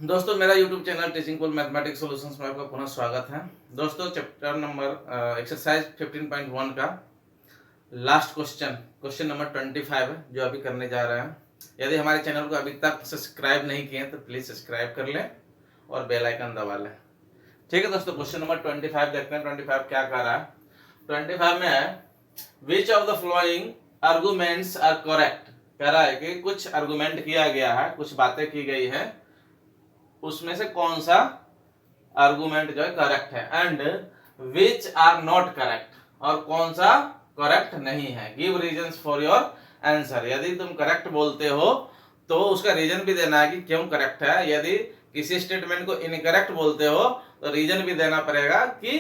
दोस्तों मेरा YouTube channel teaching pool mathematics solutions में आपका पुनः स्वागत है। दोस्तों चैप्टर नंबर एक्सरसाइज 15.1 का लास्ट क्वेश्चन नंबर 25 है जो अभी करने जा रहे हैं। यदि हमारे चैनल को अभी तक सब्सक्राइब नहीं किए तो प्लीज सब्सक्राइब कर लें और बेल आइकन दबा लें। ठीक है दोस्तों, क्वेश्चन नंबर 25 देखते हैं 25 क्या कह रहा है। 25 में है which of the following arguments are correct. कह रहा है कि कुछ आर्गुमेंट किया गया है, कुछ बातें की गई है, उसमें से कौन सा आर्गुमेंट जो है करेक्ट है, and which are not correct, और कौन सा करेक्ट नहीं है। Give reasons for your answer. यदि तुम करेक्ट बोलते हो तो उसका रीजन भी देना है कि क्यों करेक्ट है। यदि किसी स्टेटमेंट को इनकरेक्ट बोलते हो तो रीजन भी देना पड़ेगा कि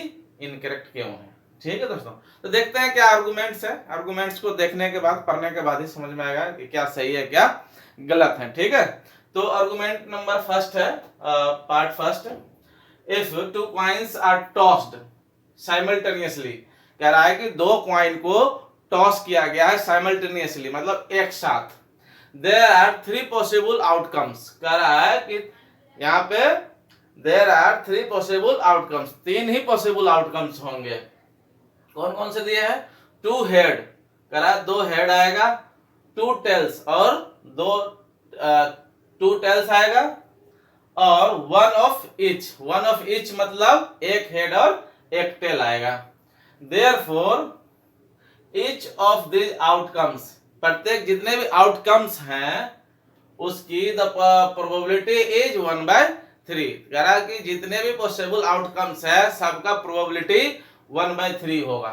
इनकरेक्ट क्यों है। ठीक है दोस्तों, तो देखते हैं क्या आर्गुमेंट्स है। आर्गुमेंट्स को देखने के बाद, पढ़ने के बाद ही समझ में आएगा कि क्या सही है क्या गलत है। ठीक है, तो आर्गुमेंट नंबर फर्स्ट है, part first. If two coins are tossed simultaneously. कह रहा है कि दो कॉइन को टॉस किया गया है साइमल्टेनियसली, मतलब एक साथ। There are three possible outcomes. कह रहा है कि यहाँ पे there are three possible outcomes, तीन ही पॉसिबल आउटकम्स होंगे। कौन कौन से दिए हैं? टू हेड, कह रहा है दो हेड आएगा, टू टेल्स और दो टू टेल्स आएगा, और वन ऑफ इच मतलब एक हेड और एक टेल आएगा। Therefore each of this outcomes, प्रत्येक जितने भी आउटकम्स हैं उसकी द प्रोबेबिलिटी इज 1/3। कह रहा कि जितने भी पॉसिबल आउटकम्स है सबका प्रोबेबिलिटी 1/3 होगा।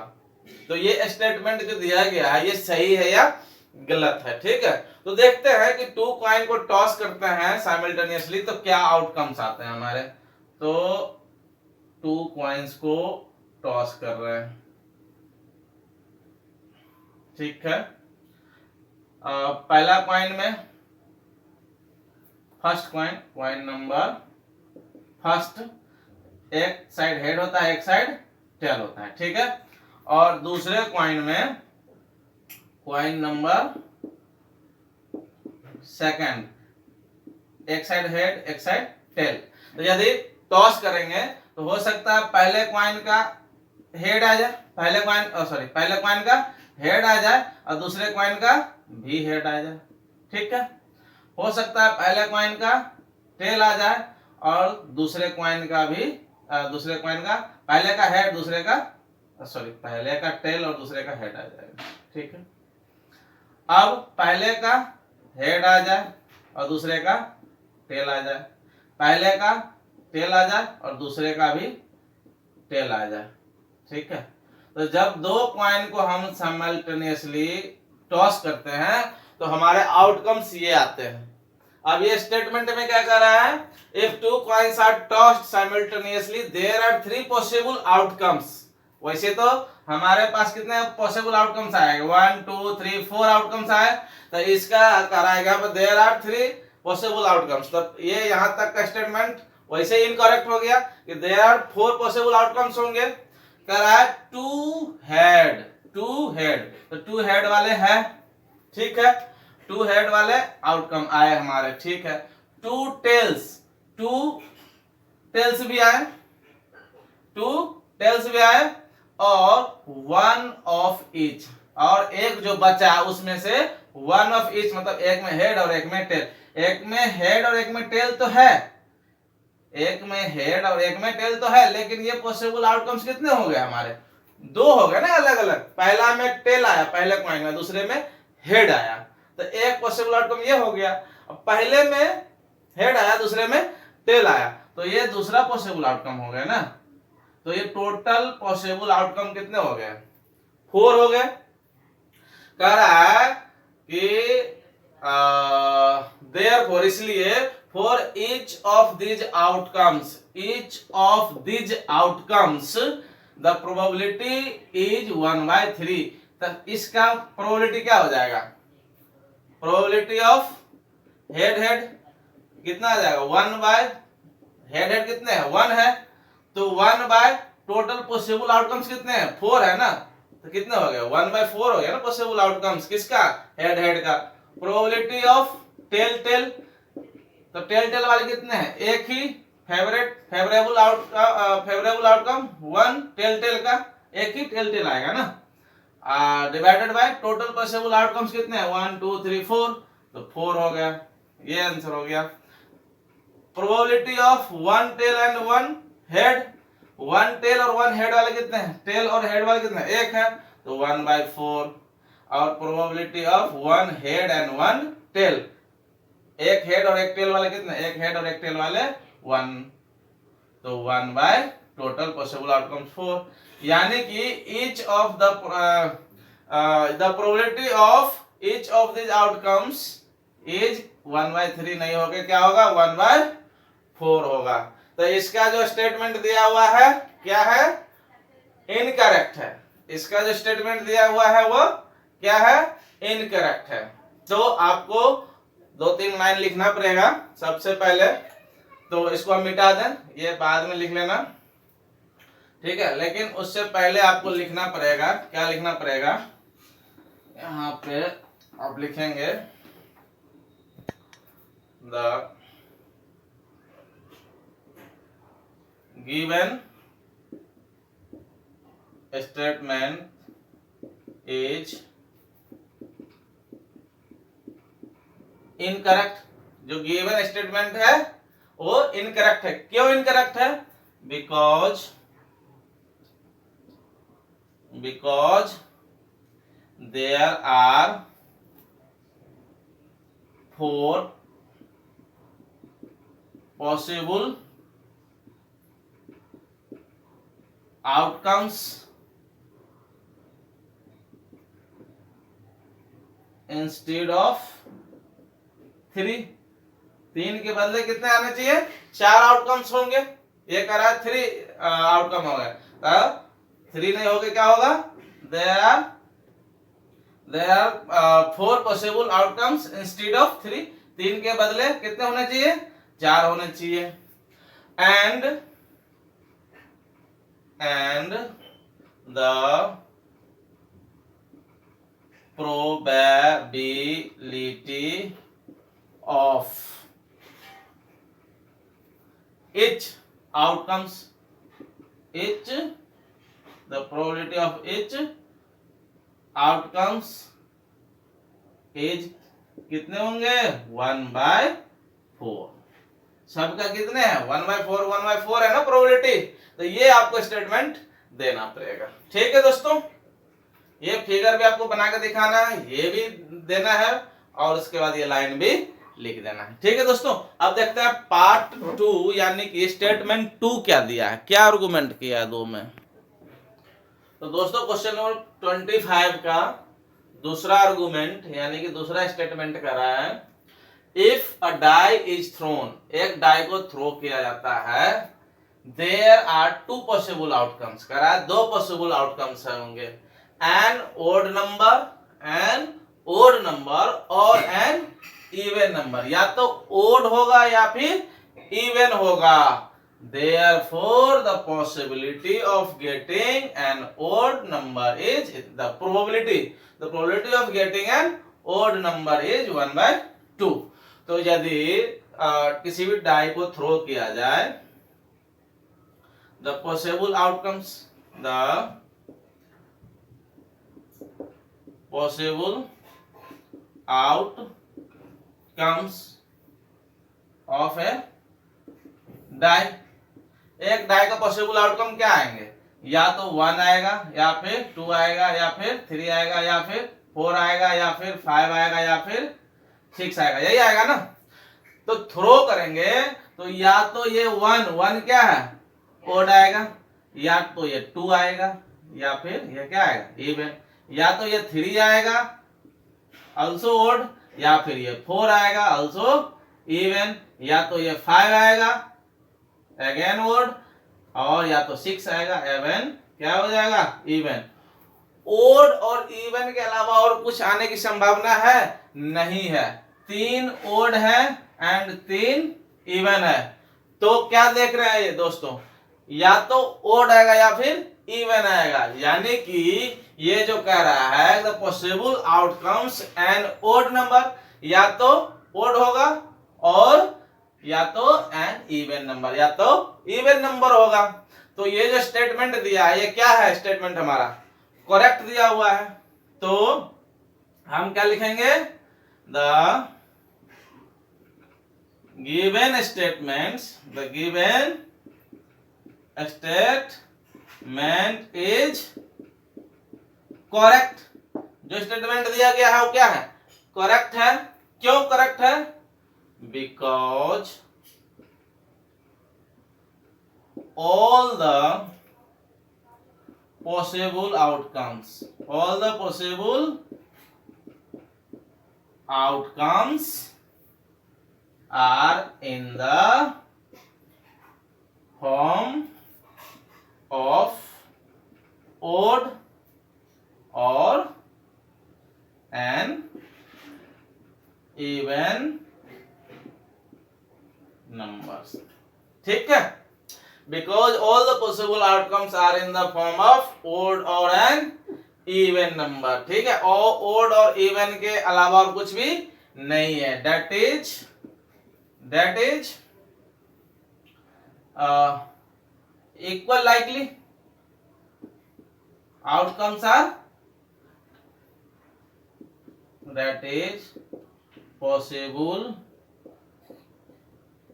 तो ये स्टेटमेंट जो दिया गया है ये सही है या गलत है। ठीक है, तो देखते हैं कि टू कॉइन को टॉस करते हैं साइमल्टेनियसली तो क्या आउटकम्स आते हैं हमारे। तो टू कॉइन्स को टॉस कर रहे हैं, ठीक है। पहला कॉइन में फर्स्ट कॉइन नंबर फर्स्ट, एक साइड हेड होता है एक साइड टेल होता है, ठीक है। और दूसरे कॉइन में कॉइन नंबर सेकंड, एक साइड हेड एक साइड टेल। तो यदि टॉस करेंगे तो हो सकता है पहले कॉइन का हेड आ जाए, पहले कॉइन का हेड आ जाए और दूसरे कॉइन का भी हेड आ जाए, ठीक है। हो सकता है पहले कॉइन का टेल आ जाए और दूसरे कॉइन का भी पहले का हेड दूसरे का पहले का टेल और दूसरे का हेड आ जाएगा, ठीक है। अब पहले का हेड आ जाए और दूसरे का टेल आ जाए, पहले का टेल आ जाए और दूसरे का भी टेल आ जाए, ठीक है। तो जब दो कॉइन को हम साइमल्टेनियसली टॉस करते हैं तो हमारे आउटकम्स ये आते हैं। अब ये स्टेटमेंट में क्या कर रहा है? If two coins are tossed simultaneously there are three possible outcomes. वैसे तो हमारे पास कितने पॉसिबल आउटकम्स आएंगे? 1 2 3 4 आउटकम्स आए, तो इसका कराएगा there are three possible outcomes. तो ये यहां तक का स्टेटमेंट वैसे ही इनकरेक्ट हो गया कि there are four possible outcomes होंगे। कह रहा है टू हेड, तो टू हेड वाले हैं, ठीक है। टू हेड वाले आउटकम आए हमारे, ठीक है। टू टेल्स भी आए, और वन ऑफ ईच, और एक जो बचा उसमें से वन ऑफ ईच मतलब एक में हेड और एक में टेल। एक में हेड और एक में टेल तो है, लेकिन ये पॉसिबल आउटकम्स कितने हो गए हमारे? दो हो गए ना, अलग अलग। पहला में टेल आया पहले कॉइन में, दूसरे में हेड आया, तो एक पॉसिबल आउटकम ये हो गया। अब पहले में हेड आया दूसरे में टेल आया, तो ये दूसरा पॉसिबल आउटकम हो गया ना। तो ये टोटल पॉसिबल आउटकम कितने हो गए? 4 हो गए। कह रहा है कि देयरफॉर, इसलिए for each of these outcomes the probability is 1/3। तो इसका प्रोबेबिलिटी क्या हो जाएगा? प्रोबेबिलिटी ऑफ हेड कितना आ जाएगा? 1/हेड कितने हैं? 1 है, तो 1 टोटल पॉसिबल आउटकम्स कितने हैं? 4 है ना, तो कितने हो गए? 1/4 हो गया ना पॉसिबल आउटकम्स किसका? हेड का। प्रोबेबिलिटी ऑफ टेल, तो टेल टेल वाले कितने हैं, एक ही favourable outcome one tail tail का, एक ही टेल टेल आएगा ना, divided by total possible outcomes कितने हैं 1 2 3 4, तो 4 हो गया, ये आंसर हो गया। Probability of one tail and one head, one tail और वन हेड वाले कितने हैं, टेल और हेड वाले कितने हैं, एक है, तो 1/4। और probability of one head and one tail, एक हेड और एक टेल वाले कितने, एक हेड और एक टेल वाले 1, तो 1 बाय टोटल पॉसिबल आउटकम्स 4, यानी कि each of the probability of each of this outcomes is 1/3 नहीं होगा, क्या होगा 1/4 होगा। तो इसका जो स्टेटमेंट दिया हुआ है क्या है, इनकरेक्ट है। इसका जो स्टेटमेंट दिया हुआ है वो क्या है, इनकरेक्ट है। तो आपको 2-3 लाइन लिखना पड़ेगा सबसे पहले, तो इसको हम मिटा दें, ये बाद में लिख लेना, ठीक है। लेकिन उससे पहले आपको लिखना पड़ेगा, क्या लिखना पड़ेगा, यहाँ पे आप लिखेंगे the given statement is incorrect. जो गिवन स्टेटमेंट है वो इनकरेक्ट है। क्यों इनकरेक्ट है, because there are 4 possible outcomes instead of 3। 3 के बदले कितने आने चाहिए, 4 आउटकम्स होंगे, ये कह रहा है 3 आउटकम हो गए, 3 नहीं होगे, क्या होगा, there are 4 possible outcomes instead of 3। 3 के बदले कितने होने चाहिए, 4 होने चाहिए। and the probability of each outcomes, the probability of each outcomes is कितने होंगे, 1/4। सबका कितने हैं, 1/4 है ना प्रोबेबिलिटी, तो ये आपको स्टेटमेंट देना पड़ेगा, ठीक है दोस्तों। ये फिगर भी आपको बना के दिखाना है, ये भी देना है, और उसके बाद ये लाइन भी लिख देना है, ठीक है दोस्तों। अब देखते हैं पार्ट 2, यानी कि स्टेटमेंट 2 क्या दिया है, क्या आर्गुमेंट किया है 2 में। तो दोस्तों क्वेश्चन नंबर 25 का दूसरा आर्गुमेंट यानी कि दूसरा स्टेटमेंट कर रहा है, if a die is thrown, एक डाई को थ्रो किया जाता है, देयर आर 2 पॉसिबल आउटकम्स, कर रहा है 2 पॉसिबल आउटकम्स होंगे, एन ओड नंबर और एन इवन नंबर, या तो ओड होगा या फिर इवन होगा। Therefore, the possibility of getting an odd number is the probability of getting an odd number is 1/2। तो यदि किसी भी डाई को थ्रो किया जाए, the possible outcomes of a die, एक डाई का पॉसिबल आउटकम क्या आएंगे, या तो 1 आएगा, या फिर 2 आएगा, या फिर 3 आएगा, या फिर 4 आएगा, या फिर 5 आएगा, या फिर 6 आएगा, यही आएगा ना। तो थ्रो करेंगे तो या तो ये 1 क्या है, ओड आएगा, या तो ये 2 आएगा, या फिर ये क्या आएगा, इवन, या तो ये 3 आएगा ऑल्सो ओड, या फिर ये 4 आएगा ऑल्सो इवन, या तो ये 5 आएगा अगेन ओड, और या तो 6 आएगा एवन, क्या हो जाएगा, इवन। ओड और इवन के अलावा और कुछ आने की संभावना है, नहीं है। 3 ओड है एंड 3 इवन है, तो क्या देख रहे हैं ये दोस्तों, या तो ओड आएगा या फिर इवन आएगा, यानी कि ये जो कह रहा है the possible outcomes an odd number, या तो ओड होगा और या तो एन इवन नंबर, या तो इवन नंबर होगा। तो ये जो स्टेटमेंट दिया है ये क्या है, स्टेटमेंट हमारा करेक्ट दिया हुआ है। तो हम क्या लिखेंगे, the given statements, the given statement is correct. जो स्टेटमेंट दिया गया है वो क्या है, करेक्ट है। क्यों करेक्ट है, because all the possible outcomes are in the form of odd or an even numbers। ठीक है, because all the possible outcomes are in the form of odd or an even number। ठीक है, और odd और even के अलावा और कुछ भी नहीं है। that is equal likely outcomes are, that is possible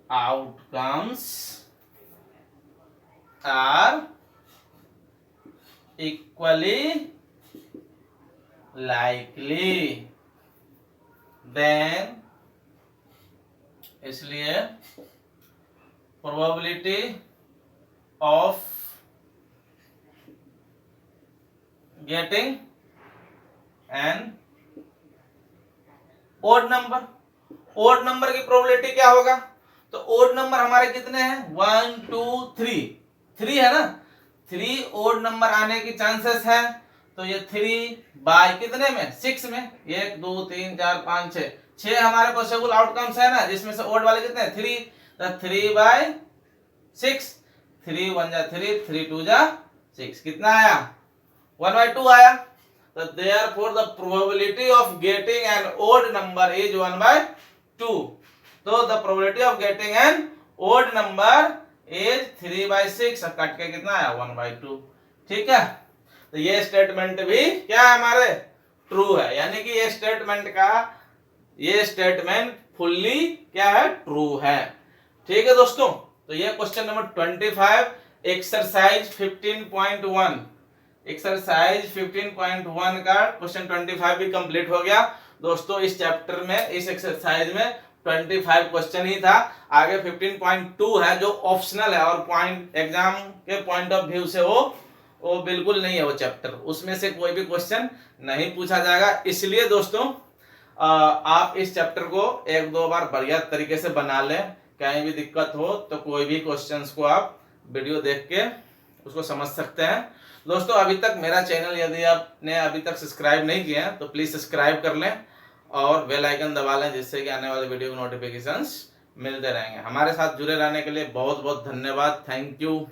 outcomes are equally likely, then इसलिए probability of getting an odd number, odd number की probability क्या होगा, तो odd number हमारे कितने हैं, 1 2 3 3 है ना, 3 odd नंबर आने की चांसेस है। तो ये 3 बाय कितने में, 6 में, 1 2 3 4 5 6 6 हमारे पॉसिबल आउटकम्स है ना, जिसमें से odd वाले कितने हैं, 3, तो 3 बाय 6, 3 1 जा 3, 3 2 जा 6, कितना आया, 1 by 2 आया। तो therefore the probability of getting an odd number is 1 by 2। तो the probability of getting an odd number is 3 by 6, cut के कितना आया, 1 by 2। ठीक है, तो ये स्टेटमेंट भी क्या है हमारे, ट्रू है, यानी कि ये स्टेटमेंट फुल्ली क्या है, ट्रू है। ठीक है दोस्तों, तो ये क्वेश्चन नंबर 25 एक्सरसाइज 15.1 का क्वेश्चन 25 भी कंप्लीट हो गया दोस्तों। इस चैप्टर में, इस एक्सरसाइज में 25 क्वेश्चन ही था, आगे 15.2 है जो ऑप्शनल है और पॉइंट एग्जाम के पॉइंट ऑफ व्यू से वो बिल्कुल नहीं है वो चैप्टर, उसमें से कोई भी क्वेश्चन नहीं पूछा जाएगा। इसलिए दोस्तों आप इस चैप्टर को 1-2 बार बढ़िया तरीके से बना लें, कहीं भी दिक्कत हो तो कोई भी क्वेश्चंस को आप वीडियो देख के उसको समझ सकते हैं। दोस्तों अभी तक मेरा चैनल यदि आपने अभी तक सब्सक्राइब नहीं किया है तो प्लीज सब्सक्राइब कर लें और बेल आइकन दबा लें, जिससे कि आने वाले वीडियो के नोटिफिकेशंस मिलते रहेंगे। हमारे साथ जुड़े रहने के लिए बहुत बहुत धन्यवाद, थैंक यू।